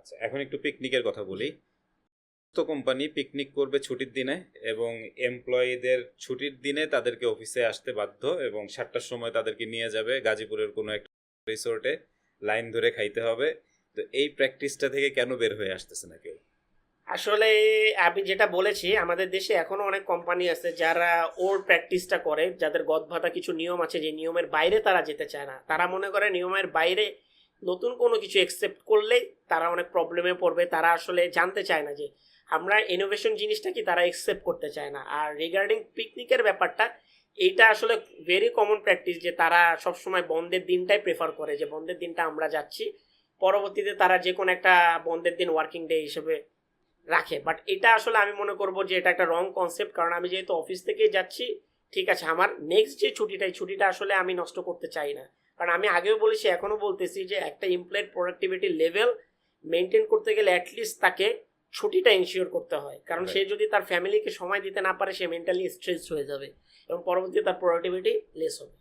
আচ্ছা, এখন একটু পিকনিকের কথা বলি। তো কোম্পানি পিকনিক করবে ছুটির দিনে, এবং এমপ্লয়ীদের ছুটির দিনে তাদেরকে অফিসে আসতে বাধ্য, এবং 7টার সময় তাদেরকে নিয়ে যাবে গাজীপুরের কোনো একটা রিসোর্টে, লাইন ধরে খাইতে হবে। তো এই প্র্যাকটিসটা থেকে কেন বের হয়ে আসতেছে না কেউ? আসলে আমি যেটা বলেছি, আমাদের দেশে এখনো অনেক কোম্পানি আছে যারা ওর প্র্যাকটিসটা করে, যাদের গদবাঁধা কিছু নিয়ম আছে, যে নিয়মের বাইরে তারা যেতে চায় না। তারা মনে করে নিয়মের বাইরে নতুন কোনো কিছু একসেপ্ট করলেই তারা অনেক প্রবলেমে পড়বে। তারা আসলে জানতে চায় না যে আমরা ইনোভেশন জিনিসটা কি, তারা একসেপ্ট করতে চায় না। আর রিগার্ডিং পিকনিকের ব্যাপারটা, এইটা আসলে ভেরি কমন প্র্যাকটিস যে তারা সবসময় বন্ধের দিনটাই প্রেফার করে, যে বন্ধের দিনটা আমরা যাচ্ছি। পরবর্তীতে তারা যে কোনো একটা বন্ধের দিন ওয়ার্কিং ডে হিসেবে রাখে। বাট এটা আসলে আমি মনে করব যে এটা একটা রং কনসেপ্ট। কারণ আমি যেহেতু অফিস থেকে যাচ্ছি, ঠিক আছে, আমার নেক্সট যে ছুটিটা, এই ছুটিটা আসলে আমি নষ্ট করতে চাই না। কারণ আমি আগেও বলেছি, এখনো বলতেছি, যে একটা এমপ্লয়ের প্রোডাক্টিভিটি লেভেল মেনটেন করতে গেলে অ্যাটলিস্ট তাকে ছুটিটা ইনশিওর করতে হয়। কারণ সে যদি তার ফ্যামিলিকে সময় দিতে না পারে, সে মেন্টালি স্ট্রেসড হয়ে যাবে এবং পরবর্তীতে তার প্রোডাক্টিভিটি লেস হবে।